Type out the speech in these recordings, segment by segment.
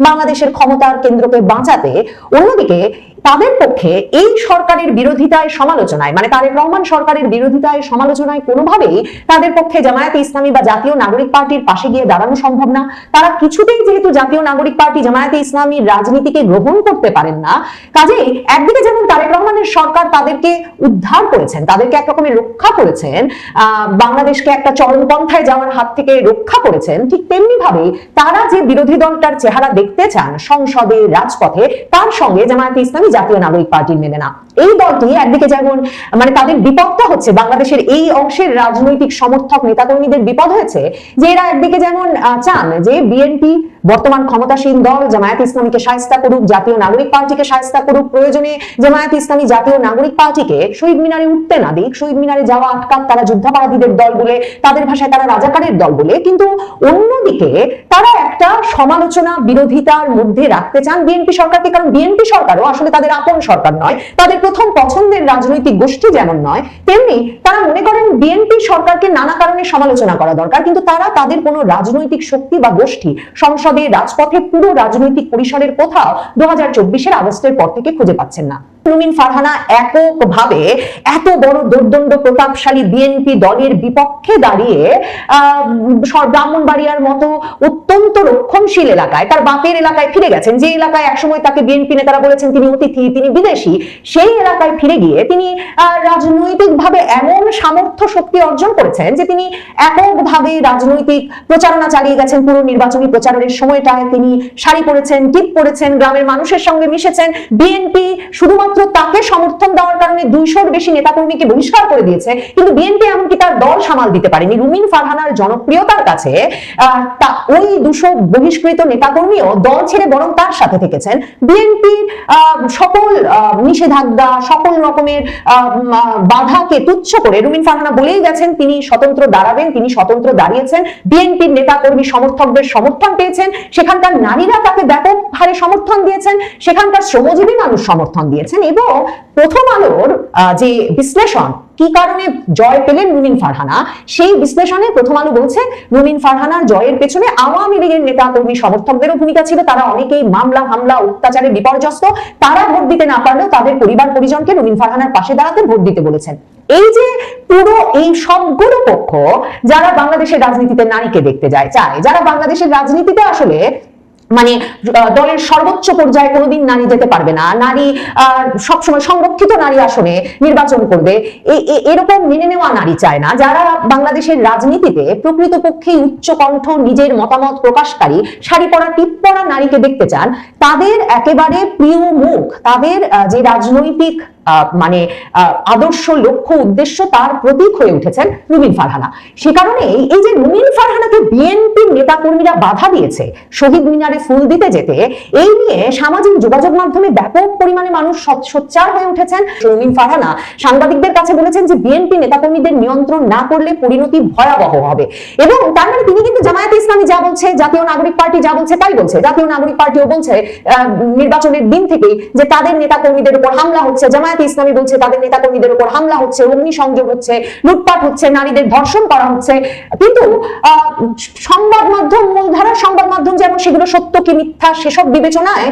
বাংলাদেশের ক্ষমতার কেন্দ্রকে বাঁচাতে, অন্যদিকে তাদের পক্ষে এই সরকারের বিরোধিতায় সমালোচনায়, মানে তারেক রহমান সরকারের বিরোধিতায় সমালোচনায় কোনোভাবেই তাদের পক্ষে জামায়াতে ইসলামী বা জাতীয় নাগরিক পার্টির পাশে গিয়ে দাঁড়ানো সম্ভব না। তারা কিছুতেই যেহেতু জাতীয় নাগরিক পার্টি জামায়াতে ইসলামীর রাজনীতিকে গ্রহণ করতে পারেন না, কাজেই একদিকে যেমন তারেক রহমানের সরকার তাদেরকে উদ্ধার করেছেন, তাদেরকে এক রকমের রক্ষা করেছেন, বাংলাদেশকে একটা চরমপন্থায় যাওয়ার হাত থেকে রক্ষা করেছেন, ঠিক তেমনি ভাবে তারা যে বিরোধী দলটার চেহারা দেখতে চান সংসদে, রাজপথে, তার সঙ্গে জামায়াতে ইসলামী জাতীয় নাগরিক পার্টির মেলে না। এই দলটি একদিকে যেমন মানে তাদের বিপদটা হচ্ছে, বাংলাদেশের এই অংশের রাজনৈতিক সমর্থক নেতাকর্মীদের বিপদ হয়েছে যে এরা একদিকে যেমন চান যে বিএনপি বর্তমান ক্ষমতাসীন দল জামায়াত ইসলামীকে শায়েস্তা করুক, জাতীয় নাগরিক পার্টিকে শায়েস্তা করুক, প্রয়োজনে জামায়াত ইসলামী জাতীয় নাগরিক পার্টিকে শহীদ মিনারে উঠতে না দিক, শহীদ মিনারে যাওয়া আটকাক, তারা যুদ্ধাপরাধীদের দল বলে, তাদের ভাষায় তারা রাজাকারের দল বলে। কিন্তু অন্যদিকে তারা একটা সমালোচনা বিরোধিতার মধ্যে রাখতে চান বিএনপি সরকারকে, কারণ বিএনপি সরকারও আসলে তাদের আপন সরকার নয়, তাদের প্রথম পছন্দের রাজনৈতিক গোষ্ঠী যেমন নয়, তেমনি তারা মনে করেন বিএনপি সরকারকে নানা কারণে সমালোচনা করা দরকার, কিন্তু তারা তাদের কোনো রাজনৈতিক শক্তি বা গোষ্ঠী সংসদে, রাজপথে, পুরো রাজনৈতিক পরিসরের কোথাও 2024 আগস্টের পর থেকে খুঁজে পাচ্ছেন না। রুমিন ফারহানা এককভাবে এত বড় দুর্দণ্ড প্রতাপশালী বিএনপি দলের বিপক্ষে দাঁড়িয়ে ব্রাহ্মণবাড়িয়ার মতো অত্যন্ত রক্ষণশীল এলাকায়, তার বাপের এলাকায় ফিরে গেছেন, যে এলাকায় একসময় তাকে বিএনপি নেতারা বলেছেন তিনি অতিথি, তিনি বিদেশি, সেই এলাকায় ফিরে গিয়ে তিনি রাজনৈতিকভাবে এমন সামর্থ্য শক্তি অর্জন করেছেন যে তিনি এককভাবে রাজনৈতিক প্রচারণা চালিয়ে গেছেন। পুরো নির্বাচনী প্রচারের সময়টায় তিনি শাড়ি পরেছেন, টিপ পরেছেন, গ্রামের মানুষের সঙ্গে মিশেছেন। বিএনপি শুধুমাত্র তাকে সমর্থন দেওয়ার কারণে 200-র বেশি নেতাকর্মীকে বহিষ্কার করে দিয়েছে, কিন্তু বিএনপি এমনকি তার দল সামাল দিতে পারেনি। রুমিন ফারহানার জনপ্রিয়তার কাছে ওই 200 বহিষ্কৃত নেতাকর্মীও দল ছেড়ে বরং তার সাথে থেকেছেন। বিএনপির সকল নিষেধাজ্ঞা, সকল রকমের বাধাকে তুচ্ছ করে রুমিন ফারহানা বলেই গেছেন তিনি স্বতন্ত্র দাঁড়াবেন, তিনি স্বতন্ত্র দাঁড়িয়েছেন। বিএনপির নেতাকর্মী সমর্থকদের সমর্থন পেয়েছেন, সেখানকার নারীরা তাকে ব্যাপক হারে সমর্থন দিয়েছেন, সেখানকার শ্রমজীবী মানুষ সমর্থন দিয়েছেন। এবং প্রথম আলোর যে বিশ্লেষণ কি কারণে জয় পেলেন রুমিন ফারহানা, সেই বিশ্লেষণে প্রথম আলো বলছে রুমিন ফারহানার জয়ের পেছনে আওয়ামী লীগের নেতাকর্মী সমর্থকদেরও ভূমিকা ছিল। তারা অনেকেই মামলা, হামলা, অত্যাচারে বিপর্যস্ত, তারা ভোট দিতে না পারলেও তাদের পরিবার পরিজনকে রুমিন ফারহানার পাশে দাঁড়াতে ভোট দিতে বলেছেন। এই যে পুরো এই সবগুলো পক্ষ যারা বাংলাদেশের রাজনীতিতে নারীকে দেখতে চায়, যারা বাংলাদেশের রাজনীতিতে আসলে মানে দলের সর্বোচ্চ পর্যায়ে কোনোদিন নারী যেতে পারবে না, নারী সবসময় সংরক্ষিত নারী আসনে নির্বাচন করবে, এরকম মেনে নেওয়া নারী চায় না, যারা বাংলাদেশের রাজনীতিতে প্রকৃতপক্ষে উচ্চকণ্ঠ নিজের মতামত প্রকাশকারী, শাড়ি পরা, টিপ পরা নারীকে দেখতে চান, তাদের একেবারে প্রিয় মুখ, তাদের যে রাজনৈতিক মানে আদর্শ, লক্ষ্য, উদ্দেশ্য, তার প্রতীক হয়ে উঠেছেন রুমিন ফারহানা। সে কারণে এই যে রুমিন ফারহানাকে বিএনপির নেতাকর্মীরা বাধা দিয়েছে শহীদ মিনারে ফুল দিতে যেতে, এই নিয়ে সামাজিক যোগাযোগ মাধ্যমে ব্যাপক পরিমাণে মানুষ সোচ্চার হয়ে উঠেছেন। রুমিন ফারহানা সাংবাদিকদের কাছে বলেছেন যে বিএনপি নেতাকর্মীদের নিয়ন্ত্রণ না করলে পরিণতি ভয়াবহ হবে, এবং তার মানে তিনি কিন্তু জামায়াতে ইসলামী যা বলছে, জাতীয় নাগরিক পার্টি যা বলছে তাই বলছে। জাতীয় নাগরিক পার্টিও বলছে নির্বাচনের দিন থেকেই যে তাদের নেতাকর্মীদের উপর হামলা হচ্ছে, জামায়াতে ইসলামী বলছে তাদের নেতাকর্মীদের উপর হামলা হচ্ছে, অগ্নিসংযোগ হচ্ছে, লুটপাট হচ্ছে, নারীদের ধর্ষণ করা হচ্ছে। কিন্তু সংবাদ মাধ্যম, মূলধারার সংবাদ মাধ্যম যেমন সেগুলো সত্য কি মিথ্যা সেসব বিবেচনায়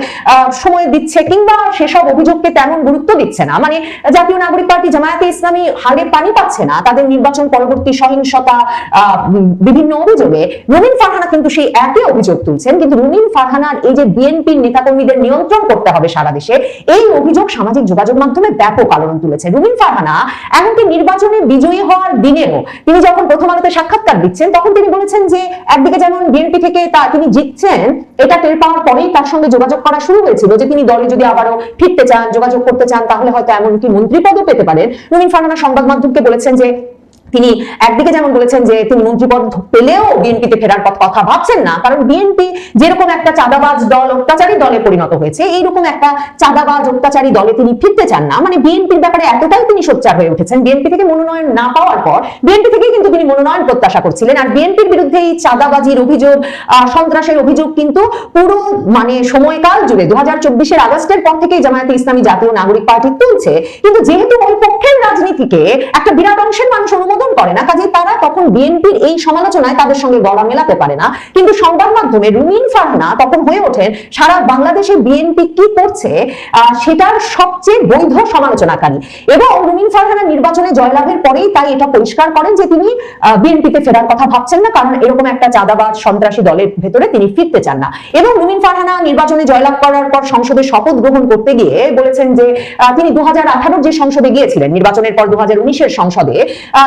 সময় দিচ্ছে, কিংবা সেসব অভিযোগকে তেমন গুরুত্ব দিচ্ছে না। মানে জাতীয় নাগরিক পার্টি, জামায়াতে ইসলামী হাড়ে পানি পাচ্ছে না তাদের নির্বাচন পরবর্তী সহিংসতা, বিভিন্ন অভিযোগে। রুমিন ফারহানা কিন্তু সেই একই অভিযোগ তুলছেন, কিন্তু রুমিন ফারহানার এই যে বিএনপির নেতাকর্মীদের নিয়ন্ত্রণ করতে হবে সারা দেশে, এই অভিযোগ সামাজিক যোগাযোগ মাধ্যমে ব্যাপক আলোড়ন তুলেছে। রুমিন ফারহানা এমনকি নির্বাচনে বিজয়ী হওয়ার দিনেও তিনি যখন প্রথম আলোতে সাক্ষাৎকার দিচ্ছেন, তখন তিনি বলেছেন যে একদিকে যেমন বিএনপি থেকে তিনি জিতছেন এটা টের পাওয়ার পরেই তার সঙ্গে যোগাযোগ করা শুরু হয়েছিল যে তিনি দলে যদি আবারও ফিরতে চান, যোগাযোগ করতে চান, তাহলে হয়তো এমনকি মন্ত্রী পদও পেতে পারেন। রুমিন ফারহানা সংবাদ মাধ্যমকে বলেছেন যে তিনি একদিকে যেমন বলেছেন যে তিনি মন্ত্রীপদ পেলেও বিএনপিতে ফেরার কথা ভাবছেন না, কারণ বিএনপি যেরকম একটা চাঁদাবাজ দল, অত্যাচারী দলে পরিণত হয়েছে, এইরকম একটা চাঁদাবাজ অত্যাচারী দলে তিনি ফিরতে চান না। মানে বিএনপির ব্যাপারে এতটাই তিনি সোচ্চার হয়ে উঠেছেন, বিএনপি থেকে মনোনয়ন না পাওয়ার পর বিএনপি থেকেই কিন্তু তিনি মনোনয়ন প্রত্যাশা করছিলেন। আর বিএনপির বিরুদ্ধে এই চাঁদাবাজির অভিযোগ, সন্ত্রাসের অভিযোগ কিন্তু পুরো মানে সময়কাল জুড়ে 2024 আগস্টের পর থেকেই জামায়াতে ইসলামী জাতীয় নাগরিক পার্টি তুলছে। কিন্তু যেহেতু ওই পক্ষের রাজনীতিকে একটা বিরাট অংশের মানুষ অনুমোদন অনুমোদন করে না, কাজে তারা তখন বিএনপির এই সমালোচনায় তাদের সঙ্গে গলা মেলাতে পারে না। কিন্তু সংবাদ মাধ্যমে রুমিন ফারহানা তখন হয়ে ওঠেন সারা বাংলাদেশে বিএনপি কি করছে সেটার সবচেয়ে বৈধ সমালোচনাকারী। এবং রুমিন ফারহানা নির্বাচনে জয়লাভের পরেই তাই এটা পরিষ্কার করেন যে তিনি বিএনপিতে ফেরার কথা ভাবছেন না, কারণ এরকম একটা চাঁদাবাজ সন্ত্রাসী দলের ভেতরে তিনি ফিরতে চান না। এবং রুমিন ফারহানা নির্বাচনে জয়লাভ করার পর সংসদে শপথ গ্রহণ করতে গিয়ে বলেছেন যে তিনি 2018 যে সংসদে গিয়েছিলেন, নির্বাচনের পর 2019-এর সংসদে,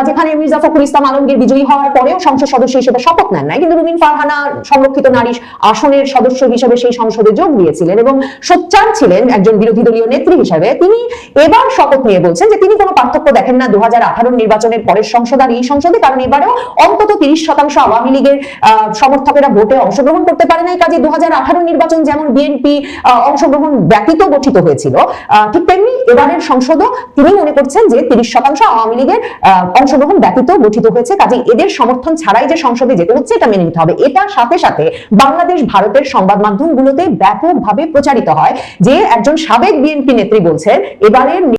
যেখানে মির্জা ফখরুল ইসলাম আলমগীর বিজয়ী হওয়ার পরেও সংসদ সদস্য হিসেবে শপথ নেন নাই, কিন্তু রুমিন ফারহানা সংরক্ষিত নারী আসনের সদস্য হিসেবে সেই সংসদে যোগ দিয়েছিলেন এবং সোচ্চার ছিলেন একজন বিরোধী দলীয় নেত্রী হিসেবে। তিনি এবার শপথ নিয়ে বলছেন যে তিনি কোনো পার্থক্য দেখেন না 2018 নির্বাচনের পরের সংসদ আর এই সংসদে, কারণ এবারেও অন্তত 30% আওয়ামী লীগের সমর্থকেরা ভোটে অংশগ্রহণ করতে পারে নাই। কাজে 2018 নির্বাচন যেমন বিএনপি অংশগ্রহণ ব্যতীত গঠিত হয়েছিল, ঠিক তেমনি এবারের সংসদও তিনি মনে করছেন যে 30% আওয়ামী লীগের অংশগ্রহণ ব্যতীত গঠিত হয়েছে। কাজে এদের সমর্থন ছাড়াই যে সংসদে যেতে হচ্ছে এটা মেনে নিতে হবে। এটার সাথে সাথে বাংলাদেশ ভারতের সংবাদ মাধ্যমগুলোতে ব্যাপকভাবে প্রচারিত হয় যে একজন সাবেক বিএনপি নেত্রী বলছেন এবারের